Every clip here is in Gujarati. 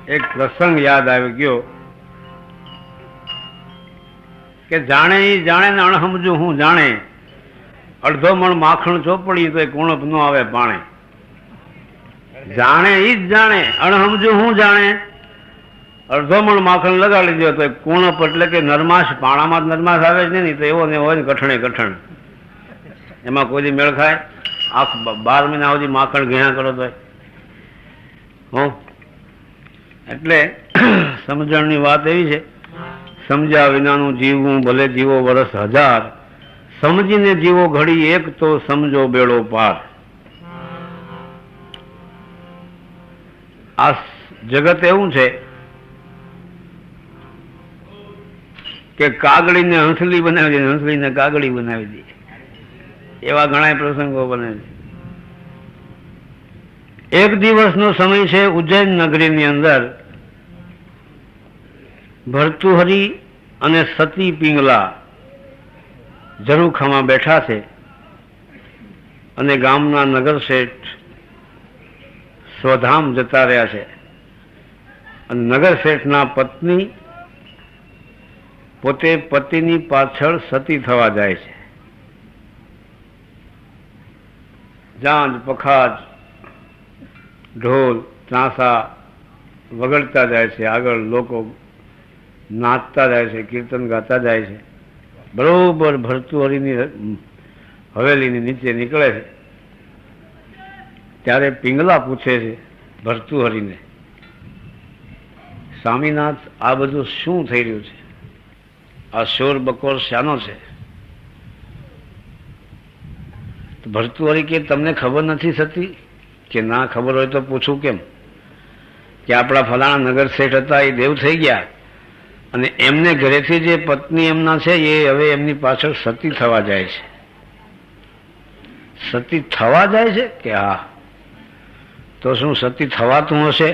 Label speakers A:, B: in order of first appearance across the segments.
A: એક પ્રસંગ યાદ આવી ગયો કે જાણે ઈ જાણે ને અણહમજું હું જાણે, અડધો મણ માખણ ચોપડી તો કુણપ ન આવે પાણે. જાણે ઈ જ જાણે, અણહમજું હું જાણે, અડધો મણ માખણ લગાડી દો તો કુણપ એટલે કે નરમાશ, પાણામાં જ નરમાશ આવે છે ને, તો એવો ને હોય ને કઠણે કઠણ. એમાં કોઈ મેળ ખાય? આખ 12 મહિના સુધી માખણ ઘેણા કરો તો હું. એટલે સમજણની વાત એવી છે, સમજ્યા વિનાનું જીવવું ભલે જીવો વર્ષ 1000, સમજીને જીવો ઘડી એક તો સમજો બેડો પાર. આ જગત એવું છે કે કાગડીને હંસલી બનાવી દે, હંસલીને કાગડી બનાવી દે, એવા ઘણા પ્રસંગો બને છે. એક દિવસનો સમય છે, ઉજ્જૈન નગરીની અંદર ભર્તુહરી અને સતી પિંગલા ઝરૂખામાં બેઠા છે અને ગામના નગર શેઠ સ્વધામ જતા રહ્યા છે. અને નગર શેઠના પત્ની પોતે પતિની પાછળ સતી થવા જાય છે. જાંજ પખાજ ઢોલ ત્રાંસા વગડતા જાય છે, આગળ લોકો નાચતા જાય છે, કીર્તન ગાતા જાય છે. બરોબર ભર્તુહરીની હવેલીની નીચે નીકળે છે ત્યારે પિંગલા પૂછે છે ભર્તુહરીને, સ્વામીનાથ, આ બધું શું થઈ રહ્યું છે? આ શોર બકોર શાનો છે? ભર્તુહરી કે તમને ખબર નથી થતી? કે ના ખબર હોય તો પૂછું કેમ? કે આપણા ફલાણા નગર શેઠ હતા, એ દેવ થઈ ગયા અને એમને ઘરેથી જે પત્ની એમના છે એ હવે એમની પાછળ સતી થવા જાય છે. સતી થવા જાય છે? કે હા. તો શું સતી થવાતું હશે?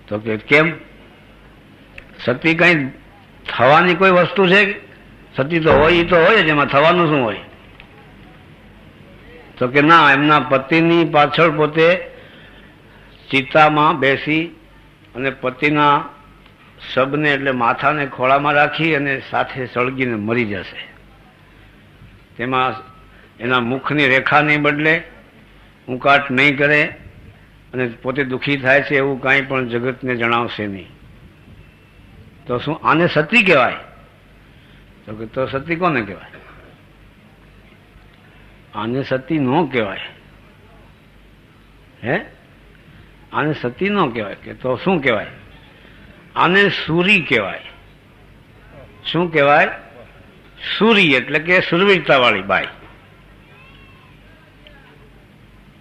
A: તો કે કેમ? સતી કઈ થવાની કોઈ વસ્તુ છે? સતી તો હોય, એ તો હોય જ, એમાં થવાનું શું હોય? તો કે ના, એમના પતિની પાછળ પોતે ચિતામાં બેસી અને પતિના શબને એટલે માથાને ખોળામાં રાખી અને સાથે સળગીને મરી જશે. તેમાં એના મુખની રેખા નહીં બદલે, ઉકાટ નહીં કરે અને પોતે દુઃખી થાય છે એવું કાંઈ પણ જગતને જણાવશે નહીં. તો શું આને સતી કહેવાય? તો કે તો સતી કોને કહેવાય? આને સતી ન કહેવાય. હે? આને સતી ન કહેવાય. કે તો શું કહેવાય? આને સુરી કહેવાય. શું કહેવાય? સુરી એટલે કે સુરવીરતા વાળી બાઈ.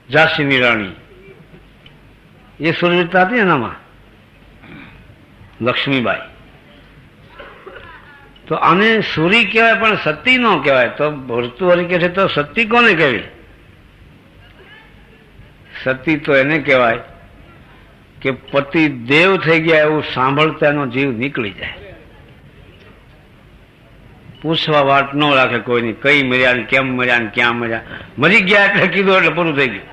A: ઝાંસીની રાણી એ સુરવીરતા હતી એનામાં, લક્ષ્મીબાઈ. તો આને સુરી કહેવાય પણ સતી ન કહેવાય. તો ભર્તુહરી કહે છે તો સતી કોને કહેવી? સતી તો એને કહેવાય કે પતિ દેવ થઈ ગયા એવું સાંભળતા એનો જીવ નીકળી જાય. પૂછવા વાત ન રાખે કોઈની, કઈ મર્યા ને કેમ મર્યા ને ક્યાં મર્યા. મરી ગયા એટલે કીધું એટલે પૂરું થઈ ગયું.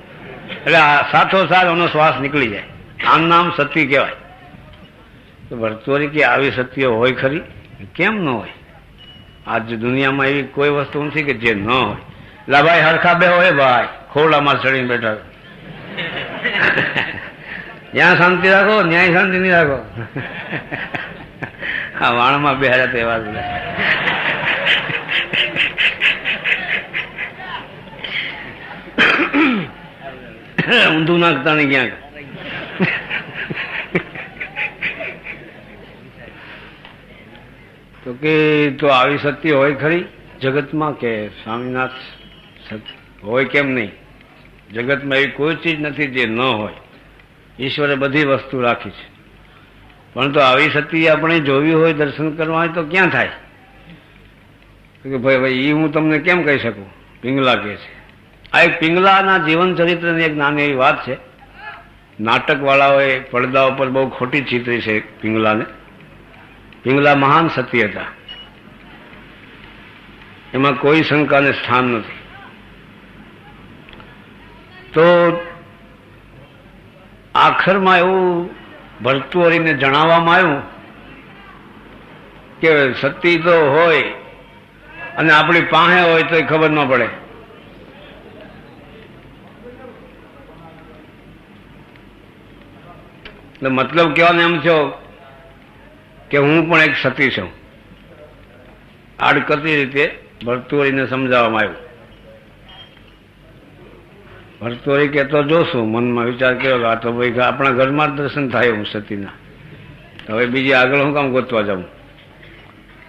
A: એટલે સાથોસાથ એનો શ્વાસ નીકળી જાય. આમ નામ સતી કહેવાય. તો ભર્તુહરી કે આવી સતીઓ હોય ખરી? કેમ ન હોય? આજ દુનિયામાં એવી કોઈ વસ્તુ નથી કે જે ન હોય. લા ભાઈ હરખા બે હોય ભાઈ, ખોરડામાં ચડીને બેઠા. ત્યાં શાંતિ રાખો, ન્યાય શાંતિ નહીં રાખો. આ વાણમાં બેહાડ્યા તેવા જ ઊંધું નાખતા ને ક્યાંક. તો કે તો આવી સતી હોય ખરી જગતમાં? કે સ્વામીનાથ હોય કેમ નહીં? જગતમાં એવી કોઈ ચીજ નથી જે ન હોય. ઈશ્વરે બધી વસ્તુ રાખી છે, પણ તો આવી સતી આપણે જોવી હોય, દર્શન કરવા હોય તો ક્યાં થાય? કે ભાઈ એ હું તમને કેમ કહી શકું? પિંગલા કહે છે. આ એક પિંગલાના જીવન ચરિત્રની એક નાની એવી વાત છે. નાટકવાળાઓએ પડદા ઉપર બહુ ખોટી ચિત્રી છે પિંગલાને. પિંગલા મહાન સતી હતા, એમાં કોઈ શંકાને સ્થાન નથી. તો આખરમાં એવું ભરતુહરીને જણાવવામાં આવ્યું કે સતી તો હોય અને આપણી પાસે હોય તો ખબર ન પડે. એટલે મતલબ કહેવાનો એમ થયો કે હું પણ એક સતી છું. આડકતી રીતે ભરતુહરીને સમજાવવામાં આવ્યું. ભરતુહરી કહેતો જોશું, મનમાં વિચાર કર્યો કે આ તો ભાઈ આપણા ઘરમાં જ દર્શન થાય હું સતીના, હવે બીજી આગળ હું કામ ગોતવા જાઉં.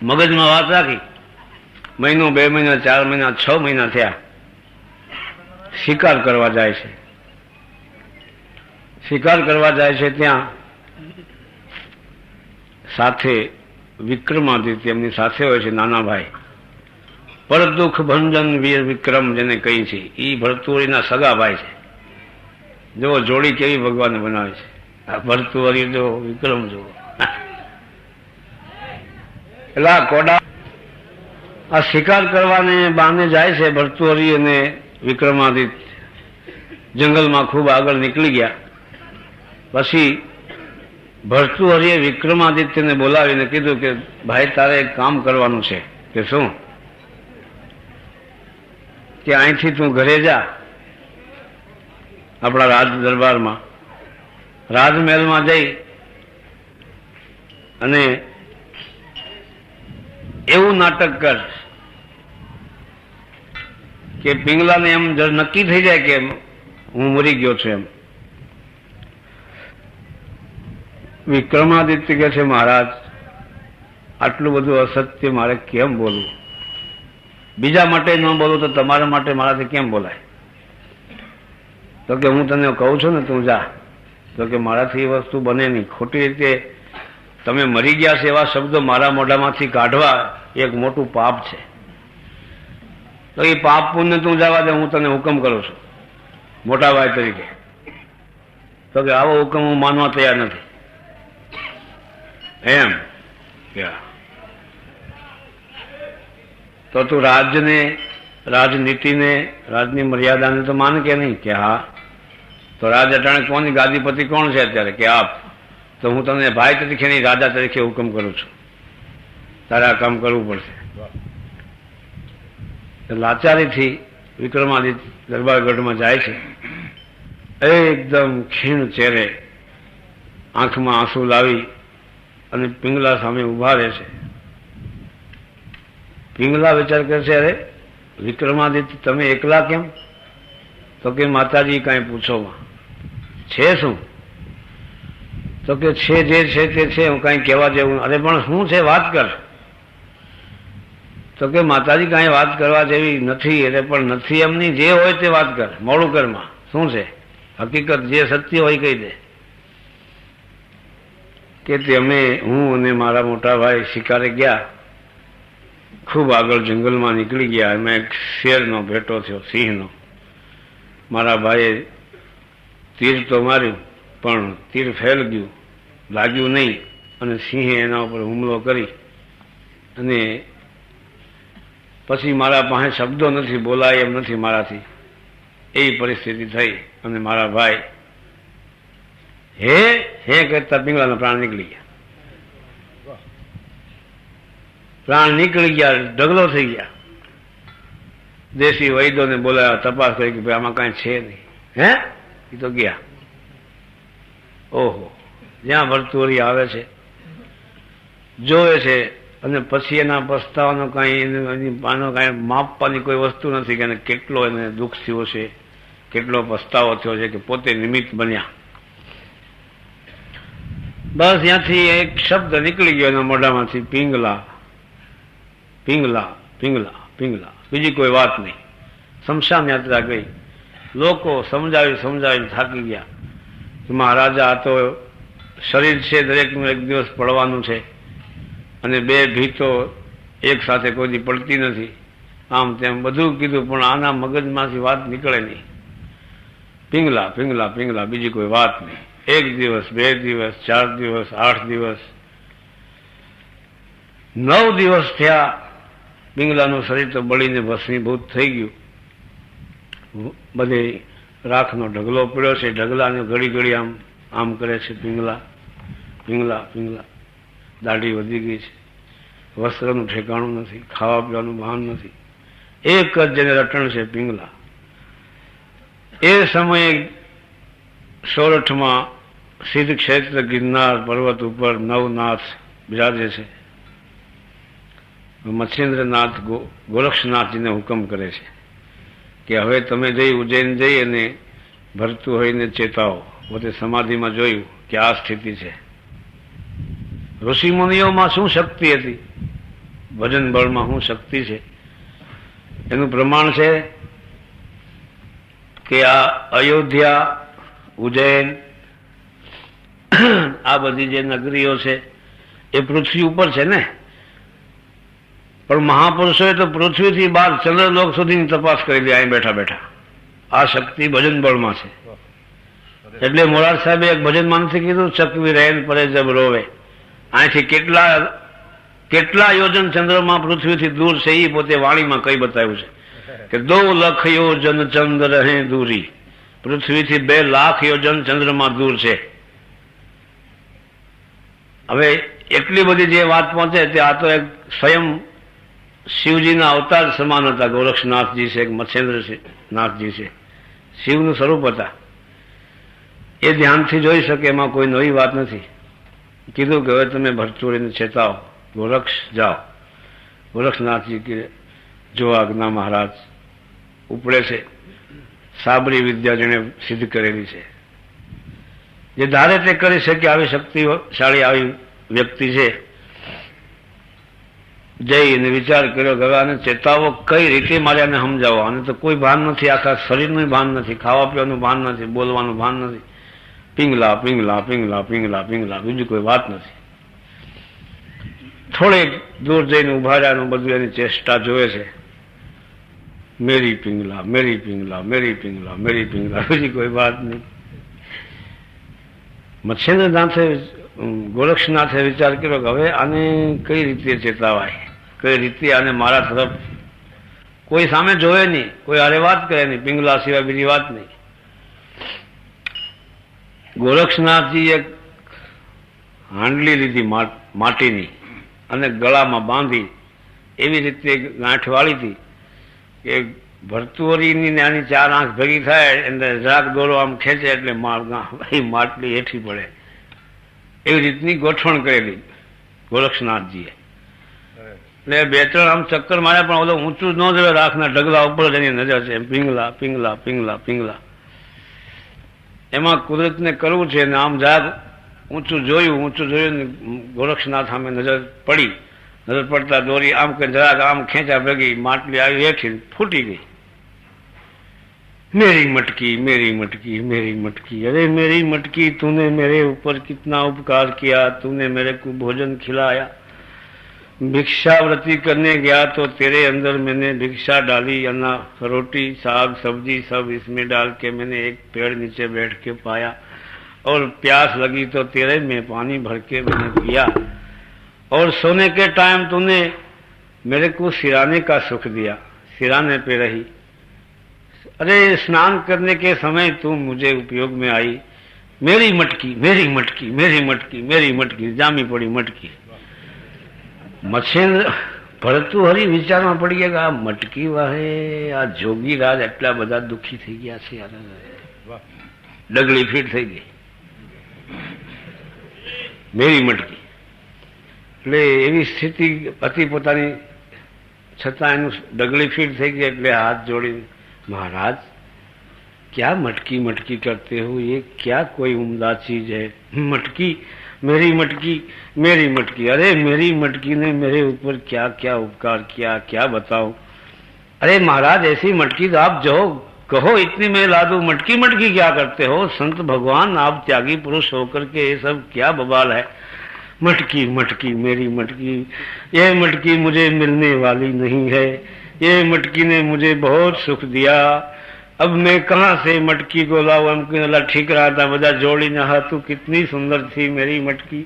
A: મગજમાં વાત રાખી. મહિનો, 2 મહિના, 4 મહિના, 6 મહિના થયા. શિકાર કરવા જાય છે. શિકાર કરવા જાય છે ત્યાં સાથે વિક્રમાદિત્ય એમની સાથે હોય છે, નાના ભાઈ. પરદુખ ભંજન વીર વિક્રમ જેને કહી છે એ ભરતુહરીના સગા ભાઈ છે. જો જોડી કેવી ભગવાને બનાવી છે, આ ભરતુહરી જો, વિક્રમ જો. એટલે આ કોડા આ શિકાર કરવાને બાને જાય છે ભરતુહરી અને વિક્રમાદિત્ય. જંગલમાં ખૂબ આગળ નીકળી ગયા. પછી ભરતુહરીએ વિક્રમાદિત્યને બોલાવીને કીધું કે ભાઈ તારે એક કામ કરવાનું છે. કે શું? કે અહીંથી તું ઘરે જા, આપણા રાજ દરબારમાં, રાજમહેલમાં જઈ અને એવું નાટક કર કે પિંગલાને એમ નક્કી થઈ જાય કે હું મરી ગયો છું એમ. વિક્રમાદિત્ય કહે છે મહારાજ આટલું બધું અસત્ય મારે કેમ બોલવું? બીજા માટે ન બોલું તો તમારા માટે મારાથી કેમ બોલાય? તો કે હું તને કહું છું ને તું જા. તો કે મારાથી એ વસ્તુ બને નહીં. ખોટી રીતે તમે મરી ગયા છે એવા શબ્દો મારા મોઢામાંથી કાઢવા એક મોટું પાપ છે. તો એ પાપ પુણ્ય તું જવા દે, હું તને હુકમ કરું છું મોટા ભાઈ તરીકે. તો કે આવો હુકમ હું માનવા તૈયાર નથી એમ. તો તું રાજને, રાજનીતિને, રાજની મર્યાદાને તો માન કે નહીં? કે હા. તો રાજ અટાણે કોની ગાદીપતિ કોણ છે અત્યારે? કે આપ. તો હું તને ભાઈ તરીકે નહીં, રાજા તરીકે હુકમ કરું છું, તારે આ કામ કરવું પડશે. લાચારીથી વિક્રમાદિત્ય દરબારગઢમાં જાય છે. એકદમ ખીણ ચહેરે, આંખમાં આંસુ લાવી અને પિંગલા સામે ઉભા રહે છે. પિંગલા વિચાર કરશે અરે વિક્રમાદિત્ય તમે એકલા કેમ? તો કે માતાજી કાંઈ પૂછોમાં છે શું? તો કે છે જે છે તે છે, હું કાંઈ કહેવા જેવું. અરે પણ શું છે વાત કર. તો કે માતાજી કાંઈ વાત કરવા જેવી નથી. એટલે પણ નથી એમની, જે હોય તે વાત કર, મોડું કરમાં. શું છે હકીકત? જે સત્ય હોય કહી દે. કે તમે, હું અને મારા મોટા ભાઈ શિકારે ગયા, ખૂબ આગળ જંગલમાં નીકળી ગયા. એમાં એક શેરનો ભેટો થયો, સિંહનો. મારા ભાઈએ તીર તો માર્યું પણ તીર ફેલ ગયું, લાગ્યું નહીં, અને સિંહે એના ઉપર હુમલો કરી. અને પછી મારા પાસે શબ્દો નથી, બોલાય એમ નથી મારાથી. એવી પરિસ્થિતિ થઈ અને મારા ભાઈ હે કરતા પિંગલાના પ્રાણ નીકળી ગયા. પ્રાણ નીકળી ગયા, ઢગલો થઈ ગયા. દેશી વૈદ્યોને બોલાવ્યા, તપાસ કરી કે ભાઈ આમાં કાંઈ છે નહીં. એ તો ગયા. ઓહો, જ્યાં ભરતુહરી આવે છે, જોવે છે, અને પછી એના પસ્તાવાનો કાંઈ માપવાની કોઈ વસ્તુ નથી કે એને કેટલો એને દુઃખ થયો છે, કેટલો પસ્તાવો થયો છે, કે પોતે નિમિત્ત બન્યા. બસ ત્યાંથી એક શબ્દ નીકળી ગયો એના મોઢામાંથી, પિંગલા, પિંગલા, પિંગલા, પિંગલા. બીજી કોઈ વાત નહીં. શમશાન યાત્રા ગઈ. લોકો સમજાવી સમજાવીને થાકી ગયા કે મહારાજા આ તો શરીર છે, દરેકનું એક દિવસ પડવાનું છે, અને બે ભીતો એક સાથે કોઈ પડતી નથી. આમ તેમ બધું કીધું પણ આના મગજમાંથી વાત નીકળે નહીં. પિંગલા, પિંગલા, પિંગલા, બીજી કોઈ વાત નહીં. 1 દિવસ, 2 દિવસ, 4 દિવસ, 8 દિવસ, 9 દિવસ થયા. પિંગલાનું શરીર તો બળીને ભસ્મીભૂત થઈ ગયું. બધે રાખનો ઢગલો પડ્યો છે. ઢગલાને ઘડી ઘડી આમ આમ કરે છે, પિંગલા પિંગલા પિંગલા. દાઢી વધી ગઈ છે, વસ્ત્રનું ઠેકાણું નથી, ખાવા પીવાનું ભાન નથી, એક જ જેને રટણ છે, પિંગલા. એ સમયે સોરઠમાં સિદ્ધ ક્ષેત્ર ગિરનાર પર્વત ઉપર નવનાથ બિરાજે છે. મચ્છેન્દ્રનાથ ગોરક્ષનાથજીને હુકમ કરે છે કે હવે તમે જઈ ઉજ્જૈન જઈ અને ભર્તૃહરિને ચેતાવો. પોતે સમાધિમાં જોયું કે આ સ્થિતિ છે. ઋષિ મુનિઓમાં શું શક્તિ હતી, ભજન બળમાં શું શક્તિ છે, એનું પ્રમાણ છે કે આ અયોધ્યા, ઉજ્જૈન, આ બધી જે નગરીઓ છે એ પૃથ્વી ઉપર છે ને, પણ મહાપુરુષોએ તો પૃથ્વીથી બહાર ચંદ્રલોક સુધીની તપાસ કરી દી અહીં બેઠા બેઠા. આ શક્તિ ભજન બળમાં છે. એટલે મોરાર સાહેબે એક ભજનમાં નથી કીધું, ચકવી રહેન પરે જબ રોવે. અહીંથી કેટલા યોજન ચંદ્રમાં પૃથ્વીથી દૂર છે એ પોતે વાણીમાં કઈ બતાવ્યું છે કે 2 લાખ યોજન ચંદ્ર હે દૂરી. પૃથ્વીથી 2 લાખ યોજન ચંદ્રમાં દૂર છે. હવે એટલી બધી જે વાત પહોંચે તે આ તો એક સ્વયં શિવજીના અવતાર સમાન હતા. ગોરક્ષનાથજી છે, મચ્છેન્દ્રનાથજી છે, શિવનું સ્વરૂપ હતા. એ ધ્યાનથી જોઈ શકે, એમાં કોઈ નવી વાત નથી. કીધું કે હવે તમે ભરતુરીને ચેતાવો, ગોરક્ષ જાઓ. ગોરક્ષનાથજી કે જો આજ્ઞા મહારાજ. ઉપડે છે. સાબરી વિદ્યા જેને સિદ્ધ કરેલી છે, જે ધારે તે કરી શકે આવી શક્તિશાળી આવી વ્યક્તિ છે. જઈને વિચાર કર્યો કે આને ચેતાવો કઈ રીતે, મારે આને સમજાવો. આને તો કોઈ ભાન નથી, આખા શરીરનું ભાન નથી, ખાવા પીવાનું ભાન નથી, બોલવાનું ભાન નથી. પિંગલા પિંગલા પિંગલા પિંગલા પિંગલા, બીજી કોઈ વાત નથી. થોડેક દૂર જઈને ઉભા રહ્યાનું બધું એની ચેષ્ટા જોવે છે. મેરી પિંગલા મેરી પિંગલા મેરી પિંગલા મેરી પિંગલા, બીજી કોઈ વાત નહીં. મચ્છેન્દ્રનાથે ગોરક્ષનાથે વિચાર કર્યો કે હવે આને કઈ રીતે ચેતાવાય, કઈ રીતે આને મારા તરફ. કોઈ સામે જોવે નહીં, કોઈ હારે વાત કરે નહીં, પિંગલા સિવાય બીજી વાત નહીં. ગોરક્ષનાથજી એક હાંડલી લીધી માટીની અને ગળામાં બાંધી એવી રીતે ગાંઠ વાળી હતી કે ભર્તુહરીની આની 4 આંખ ભેગી થાય એટલે જરાક દોરો આમ ખેંચે એટલે માટલી હેઠી પડે. એવી રીતની ગોઠવણ કરેલી ગોરક્ષનાથજીએ. એટલે 2-3 આમ ચક્કર માર્યા, પણ ઓલો ઊંચું ન જોવે, રાખના ઢગલા ઉપર જ એની નજર છે. પિંગલા પિંગલા પિંગલા પિંગલા. એમાં કુદરતને કરવું છે ને આમ જરાક ઊંચું જોયું ને ગોરક્ષનાથ સામે નજર પડી. નજર પડતા દોરી આમ કે જરાક આમ ખેંચા ભેગી માટલી આવી હેઠી ફૂટી ગઈ. मेरी मटकी मेरी मटकी मेरी मटकी, अरे मेरी मटकी तूने मेरे ऊपर कितना उपकार किया, तूने मेरे को भोजन खिलाया. भिक्षावृत्ति करने गया तो तेरे अंदर मैंने भिक्षा डाली, अन्ना रोटी साग सब्जी सब इसमें डाल के मैंने एक पेड़ नीचे बैठ के पाया, और प्यास लगी तो तेरे में पानी भर के मैंने पिया, और सोने के टाइम तूने मेरे को सिराने का सुख दिया, सिराने पे रही. अरे स्नान करने के समय तू मुझे उपयोग में आई. मेरी मटकी मेरी मटकी मेरी मटकी मेरी मटकी, जामी पड़ी मटकी. મચ્છેન્દ્ર ભર્તૃહરિ વિચારમાં પડી ગયા કે આ મટકી વાહે આ જોગી રાજ એટલા બધા દુઃખી થઈ ગયા છે, ડગલી ફીટ થઈ ગઈ. મેરી મટકી એટલે એવી સ્થિતિ હતી પોતાની, છતાં એનું ડગલી ફીટ થઈ ગઈ. એટલે હાથ જોડી, महाराज क्या मटकी मटकी करते हो, ये क्या कोई उम्दा चीज है. मटकी मेरी मटकी मेरी मटकी, अरे मेरी मटकी ने मेरे ऊपर क्या क्या उपकार किया, क्या बताओ. अरे महाराज ऐसी मटकी तो आप जो कहो इतनी मैं ला दूं. मटकी मटकी क्या करते हो संत भगवान, आप त्यागी पुरुष होकर के ये सब क्या बवाल है. मटकी मटकी मेरी मटकी, ये मटकी मुझे मिलने वाली नहीं है, ये मटकी ने मुझे बहुत सुख दिया. अब मैं कहाँ से मटकी को लाऊं. हमको अल्लाह ठीक रहा था, बजा जोड़ी नहा. तू कितनी सुंदर थी मेरी मटकी,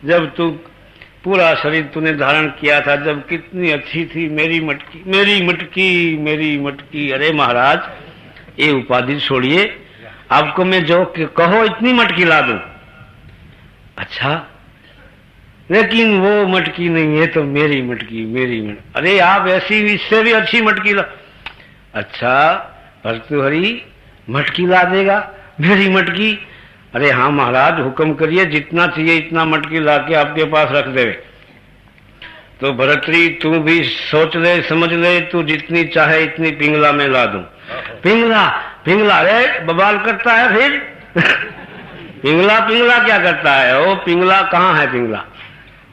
A: जब तू पूरा शरीर तूने धारण किया था, जब कितनी अच्छी थी मेरी मटकी मेरी मटकी मेरी मटकी. अरे महाराज ये उपाधि छोड़िए आपको मैं जो कहो इतनी मटकी ला दूं। अच्छा, लेकिन वो मटकी नहीं है तो मेरी मटकी, मेरी मटकी। अरे आप ऐसी इससे भी अच्छी मटकी ला। अच्छा, भर्तृहरि मटकी ला देगा, मेरी मटकी? अरे हाँ महाराज, हुक्म करिए, जितना चाहिए इतना मटकी ला के आपके पास रख देवे। तो भरतरी तू भी सोच ले, समझ ले, तू जितनी चाहे इतनी पिंगला में ला दूं। पिंगला पिंगला, अरे बवाल करता है फिर। पिंगला पिंगला क्या करता है? ओ पिंगला कहाँ है पिंगला?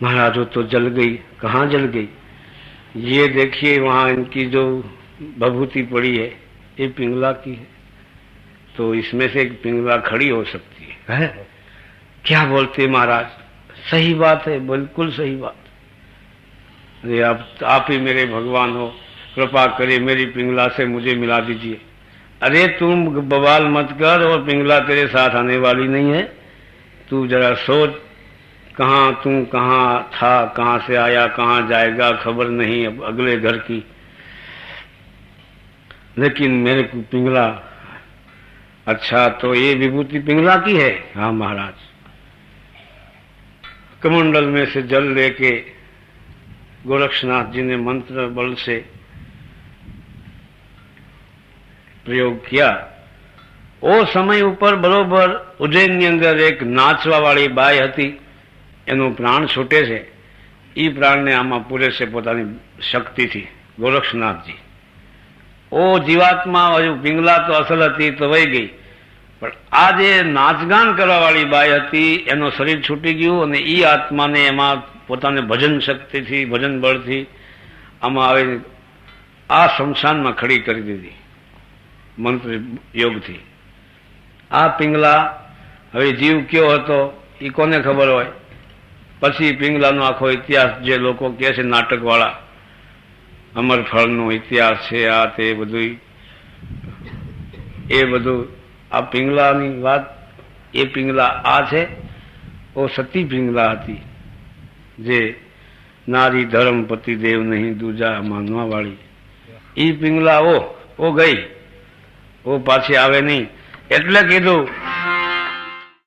A: महाराज वो तो जल गई। कहाँ जल गई? ये देखिए वहां इनकी जो भभूति पड़ी है ये पिंगला की है, तो इसमें से एक पिंगला खड़ी हो सकती है। क्या बोलते महाराज? सही बात है, बिल्कुल सही बात। अरे आप ही मेरे भगवान हो, कृपा करे मेरी पिंगला से मुझे मिला दीजिए। अरे तुम बवाल मत कर, और पिंगला तेरे साथ आने वाली नहीं है। तू जरा सोच, कहाँ तू कहाँ था, कहाँ से आया, कहाँ जाएगा, खबर नहीं अब अगले घर की। लेकिन मेरे को पिंगला, अच्छा तो ये विभूति पिंगला की है? हाँ महाराज। कमंडल में से जल लेके गोरक्षनाथ जी ने मंत्र बल से प्रयोग किया। ओ समय ऊपर बरोबर उज्जैनની અંદર એક નાચવાવાળી બાઈ હતી, એનું પ્રાણ છૂટે છે। એ પ્રાણને આમાં પૂરે છે પોતાની શક્તિથી ગોરક્ષનાથજી। ओ जीवात्मा हजू पिंगला तो असल थी तो वही गई, पण आ जे नाचगान करवा वाली बाई हती एनो शरीर छूटी गयुं अने ई आत्मा ने एमां पोताने भजन शक्ति थी, भजन बल थी आमां आवी आ शमशान में खड़ी करी दीधी मंत्र योग थी। आ पिंगला हवे जीव क्यो हतो ई कोने खबर होय? पछी पिंगलानो आखो इतिहास जे लोको कहे छे नाटक वाला अमरफल नो इतिहास है, आ ते बधु ए बधु आ पिंगला नी बात। ए पिंगला आ छे ओ सती पिंगला हती जे नारी धर्म पति देव नहीं दूजा मानवा वाली। ई पिंगला ओ गई, ओ पाछी आवे नहीं। एटले कीधुं